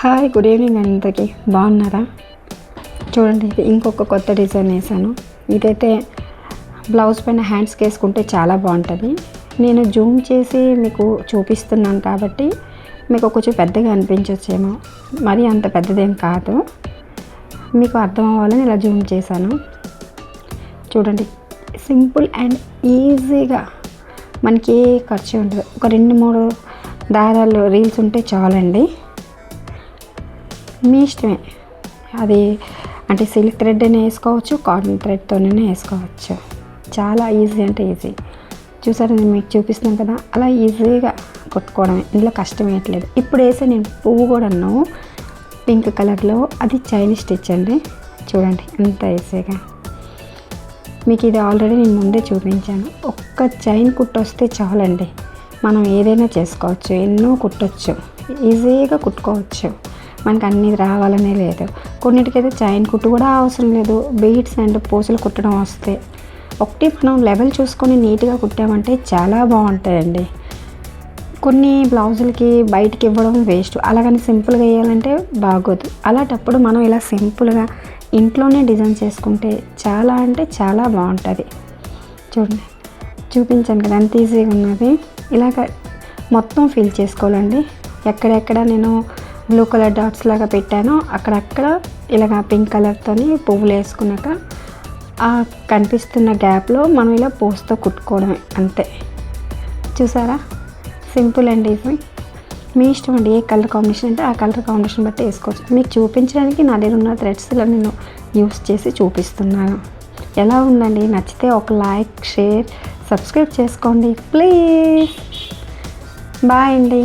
Hi, good evening అందరికీ. బాగున్నారా? చూడండి, ఇది ఇంకొక కొత్త డిజైన్ వేసాను. ఇదైతే బ్లౌజ్ పైన హ్యాండ్స్కి వేసుకుంటే చాలా బాగుంటుంది. నేను జూమ్ చేసి మీకు చూపిస్తున్నాను కాబట్టి మీకు కొంచెం పెద్దగా అనిపించవచ్చేమో, మరి అంత పెద్దదేం కాదు. మీకు అర్థం అవ్వాలని ఇలా జూమ్ చేశాను. చూడండి, సింపుల్ అండ్ ఈజీగా, మనకి ఏ ఖర్చు ఉండదు. ఒక 2-3 దారాలు రీల్స్ ఉంటే చాలండి. మీ ఇష్టమే, అది అంటే సిల్క్ థ్రెడ్ అయినా వేసుకోవచ్చు, కాటన్ థ్రెడ్తోనే వేసుకోవచ్చు. చాలా ఈజీ అంటే ఈజీ. చూసారా, నేను మీకు చూపిస్తున్నాను కదా, అలా ఈజీగా కొట్టుకోవడమే, ఇందులో కష్టం వేయట్లేదు. ఇప్పుడు వేసే నేను పువ్వు కూడాను పింక్ కలర్లో, అది చైనీస్ స్టిచ్ అండి. చూడండి ఎంత ఈజీగా. మీకు ఇది ఆల్రెడీ నేను ముందే చూపించాను. ఒక్క చైన్ కుట్టు వస్తే చాలండి, మనం ఏదైనా చేసుకోవచ్చు, ఎన్నో కుట్టవచ్చు, ఈజీగా కుట్టుకోవచ్చు. మనకు అన్నీ రావాలనే లేదు. కొన్నిటికైతే చైన్ కుట్టు కూడా అవసరం లేదు, బీడ్స్ అండ్ పూసలు కుట్టడం వస్తే ఒకటి మనం లెవెల్ చూసుకొని నీట్గా కుట్టామంటే చాలా బాగుంటాయండి. కొన్ని బ్లౌజులకి బయటికి ఇవ్వడం వేస్ట్, అలాగని సింపుల్గా వేయాలంటే బాగోదు. అలాంటప్పుడు మనం ఇలా సింపుల్గా ఇంట్లోనే డిజైన్ చేసుకుంటే చాలా అంటే చాలా బాగుంటుంది. చూడండి, చూపించాను కదా ఎంత ఈజీగా ఉన్నది. ఇలాగ మొత్తం ఫిల్ చేసుకోవాలండి. ఎక్కడెక్కడ నేను బ్లూ కలర్ డాట్స్ లాగా పెట్టానో అక్కడక్కడ ఇలాగ పింక్ కలర్తోని పువ్వులు వేసుకున్నాక ఆ కనిపిస్తున్న గ్యాప్లో మనం ఇలా పూసతో కుట్టుకోవడమే, అంతే. చూసారా, సింపుల్ అండ్ ఈజీ. మీ ఇష్టం అండి, ఏ కలర్ కాంబినేషన్ అంటే ఆ కలర్ కాంబినేషన్ బట్టి వేసుకోవచ్చు. మీకు చూపించడానికి నా దగ్గర ఉన్న థ్రెడ్స్ ఇలా నేను యూస్ చేసి చూపిస్తున్నాను. ఎలా ఉందండి? నచ్చితే ఒక లైక్, షేర్, సబ్స్క్రైబ్ చేసుకోండి ప్లీజ్. బాయ్ అండి.